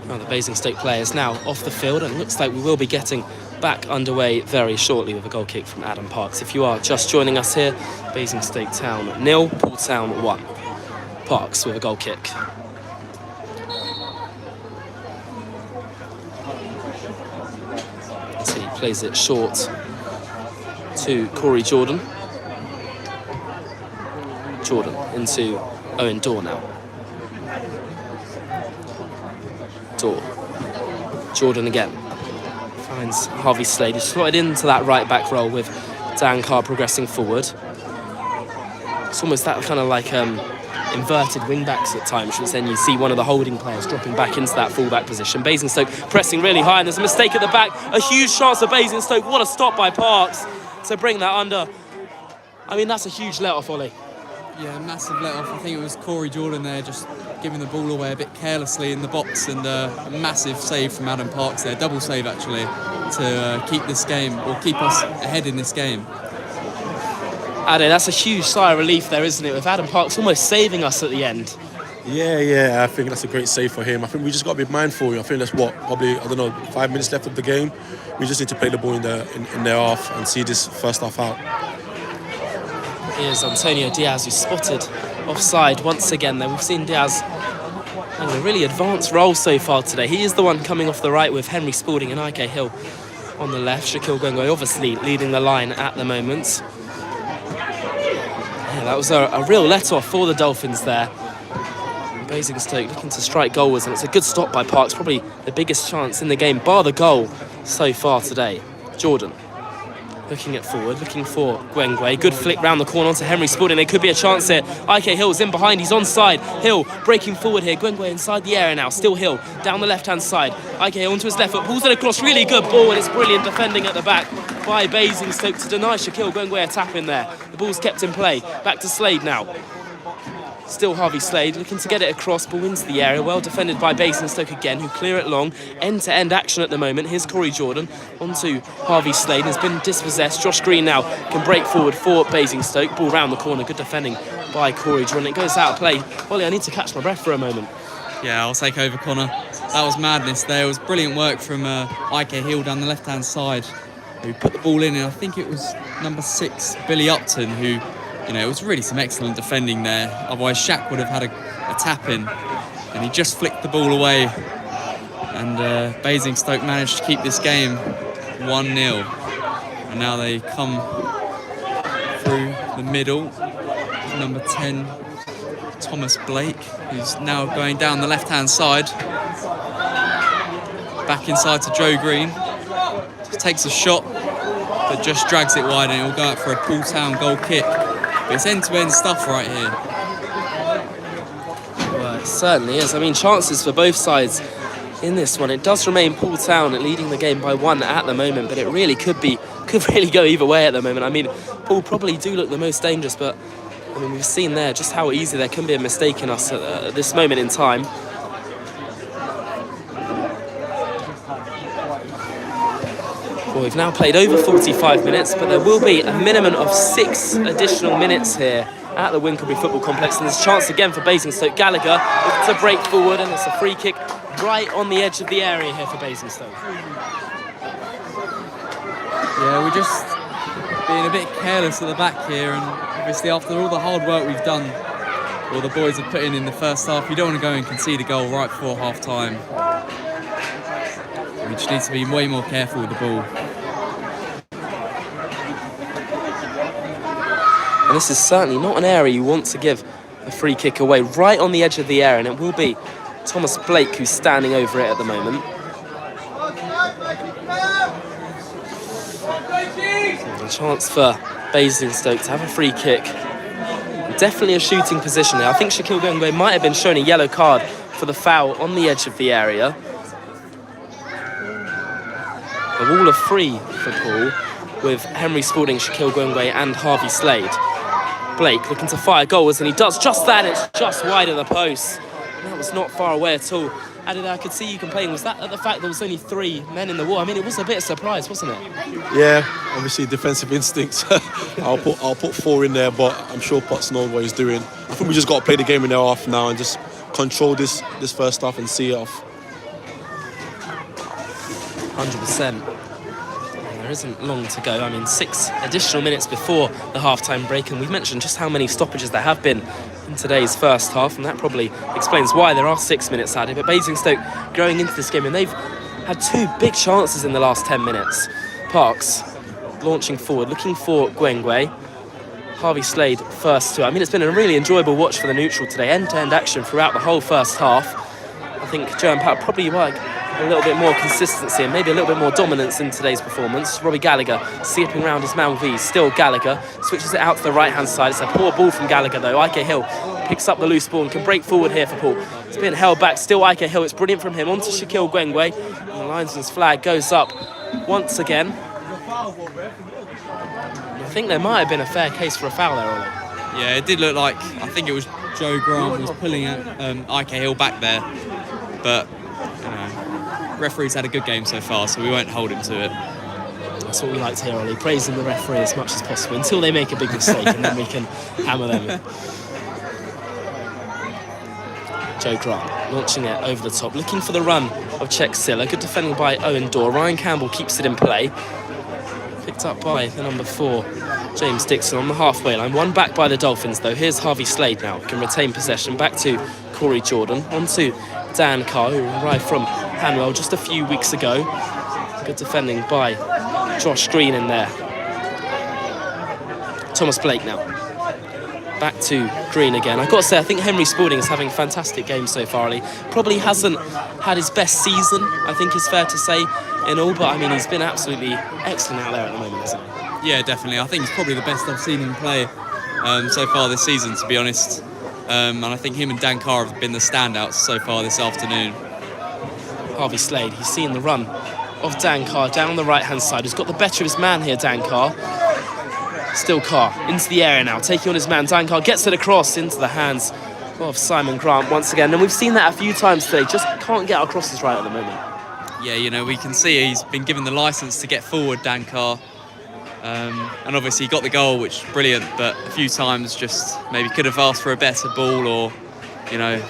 Well, the Basingstoke players now off the field, and it looks like we will be getting back underway very shortly with a goal kick from Adam Parks. If you are just joining us here, Basingstoke Town 0, Poole Town 1. Parks with a goal kick. As he plays it short to Corey Jordan. Jordan into Owen Dorr now. Dorr. Jordan again. Finds Harvey Slade. He's slotted into that right back role with Dan Carr progressing forward. It's almost that kind of like inverted wing backs at times, which then you see one of the holding players dropping back into that full-back position. Basingstoke pressing really high, and there's a mistake at the back. A huge chance for Basingstoke. What a stop by Parks to bring that under. I mean, that's a huge let-off, Ollie. Yeah, massive let-off. I think it was Corey Jordan there just giving the ball away a bit carelessly in the box, and a massive save from Adam Parks there, double save actually, to keep this game, or keep us ahead in this game. Ade, that's a huge sigh of relief there, isn't it, with Adam Parks almost saving us at the end. Yeah, I think that's a great save for him. I think we just got to be mindful. I think that's probably, 5 minutes left of the game. We just need to play the ball in their half and see this first half out. Here's Antonio Diaz, who's spotted offside once again there. We've seen Diaz having a really advanced role so far today. He is the one coming off the right with Henry Spalding and IK Hill on the left. Shaquille Gwengwe obviously leading the line at the moment. Yeah, that was a real let-off for the Dolphins there. Basingstoke looking to strike goalwards, and it's a good stop by Parks, probably the biggest chance in the game, bar the goal so far today. Jordan looking it forward, looking for Gwengwe. Good flick round the corner onto Henry Spalding. There could be a chance here. IK Hill's in behind, he's onside. Hill breaking forward here. Gwengwe inside the area now. Still Hill down the left-hand side. IK Hill onto his left foot, pulls it across. Really good ball, and it's brilliant defending at the back by Basingstoke to deny Shaquille Gwengwe a tap in there. The ball's kept in play. Back to Slade now. Still Harvey Slade looking to get it across, ball into the area, well defended by Basingstoke again, who clear it long. End-to-end action at the moment. Here's Corey Jordan onto Harvey Slade, has been dispossessed. Josh Green now can break forward for Basingstoke. Ball round the corner, good defending by Corey Jordan. It goes out of play. Ollie, I need to catch my breath for a moment. Yeah, I'll take over, Connor. That was madness there. It was brilliant work from IK Hill down the left-hand side, who put the ball in, and I think it was number 6, Billy Upton, who, it was really some excellent defending there. Otherwise, Shaq would have had a tap in, and he just flicked the ball away. And Basingstoke managed to keep this game 1-0. And now they come through the middle. Number 10, Thomas Blake, who's now going down the left-hand side. Back inside to Joe Green. Just takes a shot, but just drags it wide, and it will go out for a Paul Town goal kick. But it's end-to-end stuff right here. Well, it certainly is. I mean, chances for both sides in this one. It does remain Paul Town leading the game by 1 at the moment, but it really could really go either way at the moment. I mean, Paul probably do look the most dangerous, but I mean, we've seen there just how easy there can be a mistake in us at this moment in time. Well, we've now played over 45 minutes, but there will be a minimum of 6 additional minutes here at the Winkelbery Football Complex, and there's a chance again for Basingstoke. Gallagher to break forward, and it's a free kick right on the edge of the area here for Basingstoke. Yeah, we're just being a bit careless at the back here, and obviously after all the hard work we've done, or the boys have put in the first half, you don't want to go and concede a goal right before half-time. We just need to be way more careful with the ball. And this is certainly not an area you want to give a free kick away, right on the edge of the area, and it will be Thomas Blake who's standing over it at the moment. A chance for Basingstoke to have a free kick. Definitely a shooting position there. I think Shaquille Gwengwe might have been shown a yellow card for the foul on the edge of the area. The wall of 3 for Paul, with Henry Spalding, Shaquille Gwengwe and Harvey Slade. Blake looking to fire goals, and he does just that. It's just wide of the post. That was not far away at all. Ade, I could see you complaining. Was that at the fact there was only 3 men in the wall? I mean, it was a bit of a surprise, wasn't it? Yeah, obviously defensive instincts. I'll put 4 in there, but I'm sure Potts knows what he's doing. I think we just got to play the game in their half now and just control this first half and see it off. 100%. There isn't long to go. I mean, 6 additional minutes before the half-time break, and we've mentioned just how many stoppages there have been in today's first half, and that probably explains why there are 6 minutes added. But Basingstoke going into this game, and they've had 2 big chances in the last 10 minutes. Parks launching forward, looking for Gwengwe. Harvey Slade first 2. I mean, it's been a really enjoyable watch for the neutral today. End-to-end action throughout the whole first half. I think Joe and Pat probably like a little bit more consistency and maybe a little bit more dominance in today's performance. Robbie Gallagher slipping round his man V. Still Gallagher switches it out to the right hand side. It's a poor ball from Gallagher though. IK Hill picks up the loose ball and can break forward here for Paul. It's been held back, still Ike Hill. It's brilliant from him. On to Shaquille Gwengwe. And the linesman's flag goes up once again. I think there might have been a fair case for a foul there, Ollie. Yeah, it did look like, I think it was Joe Grant who was pulling Ike Hill back there. But, you know, referee's had a good game so far, so we won't hold him to it. That's what we like to hear, Ollie. Praising the referee as much as possible until they make a big mistake, and then we can hammer them. Joe Grant launching it over the top, looking for the run of Czech Silla. Good defending by Owen Dorr. Ryan Campbell keeps it in play. Picked up by the number 4, James Dixon, on the halfway line. One back by the Dolphins, though. Here's Harvey Slade now. Can retain possession. Back to Corey Jordan. On to Dan Carr, who arrived from Hanwell just a few weeks ago. Good defending by Josh Green in there. Thomas Blake now. Back to Green again. I've got to say, I think Henry Spalding is having a fantastic game so far. He probably hasn't had his best season, I think is fair to say, in all, but I mean, he's been absolutely excellent out there at the moment, isn't he? Yeah, definitely. I think it's probably the best I've seen him play so far this season, to be honest. And I think him and Dan Carr have been the standouts so far this afternoon. Harvey Slade, he's seen the run of Dan Carr down the right-hand side. He's got the better of his man here, Dan Carr. Still Carr, into the area now, taking on his man. Dan Carr gets it across into the hands of Simon Grant once again. And we've seen that a few times today, just can't get our crosses right at the moment. Yeah, you know, we can see he's been given the licence to get forward, Dan Carr. And obviously he got the goal, which is brilliant, but a few times just maybe could have asked for a better ball or, you know,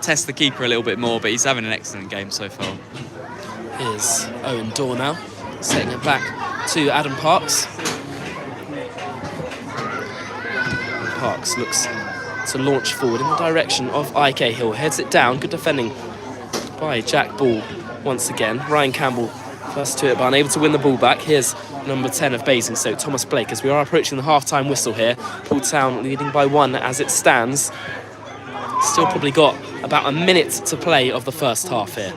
test the keeper a little bit more, but he's having an excellent game so far. Here's Owen Dorr now, setting it back to Adam Parks. Parks looks to launch forward in the direction of Ike Hill, heads it down. Good defending by Jack Ball once again. Ryan Campbell first to it, but unable to win the ball back. Here's number 10 of Basingstoke, Thomas Blake, as we are approaching the half-time whistle here. Poole Town leading by 1 as it stands. Still probably got about a minute to play of the first half here.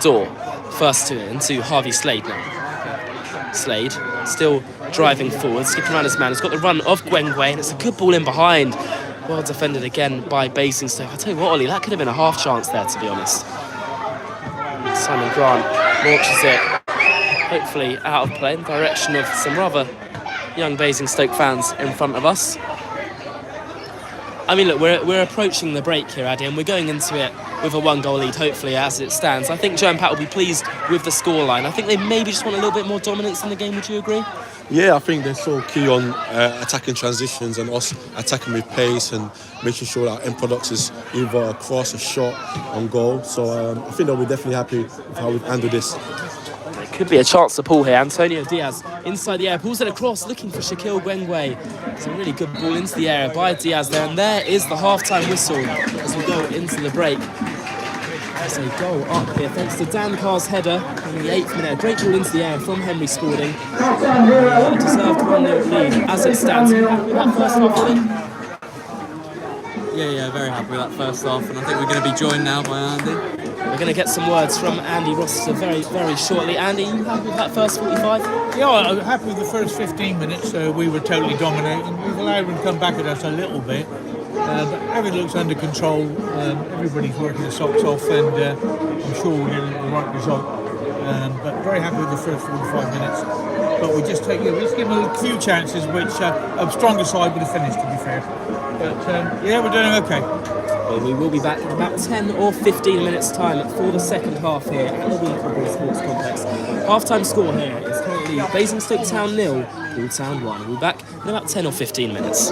Dorr first to it into Harvey Slade now. Slade still driving forward, skipping around his man. He's got the run of Gwengwe, and it's a good ball in behind. Well defended again by Basingstoke. I'll tell you what, Ollie, that could have been a half chance there, to be honest. Simon Grant launches it, hopefully out of play, in the direction of some rather young Basingstoke fans in front of us. I mean, look, we're approaching the break here, Addy, and we're going into it with a 1-goal lead, hopefully, as it stands. I think Joe and Pat will be pleased with the scoreline. I think they maybe just want a little bit more dominance in the game. Would you agree? Yeah, I think they're so key on attacking transitions and us attacking with pace and making sure that end products is either a cross, a shot, on goal. So I think they'll be definitely happy with how we've handled this. There could be a chance to pull here. Antonio Diaz inside the area, pulls it across, looking for Shaquille Gwengwe. It's a really good ball into the area by Diaz there, and there is the half-time whistle as we go into the break. There's a goal up here thanks to Dan Carr's header in the 8th minute. A great ball into the air from Henry Spalding. Deserved 1-0 lead as it stands. Are you happy with that first half, Ollie? Yeah, very happy with that first half, and I think we're going to be joined now by Andy. We're going to get some words from Andy Rossiter very, very shortly. Andy, you happy with that first 45? Yeah, I'm happy with the first 15 minutes. We were totally dominating. We've allowed them to come back at us a little bit. But everything looks under control. Everybody's working their socks off, and I'm sure we'll get the right result. But very happy with the first 45 minutes. But we just give them a few chances, which a stronger side would have finished, to be fair. But yeah, we're doing okay. Well, we will be back in about 10 or 15 minutes' time for the second half here at the Winkelbury Sports Complex. Half-time score here is currently Basingstoke Town 0, Poole Town 1. We'll be back in about 10 or 15 minutes.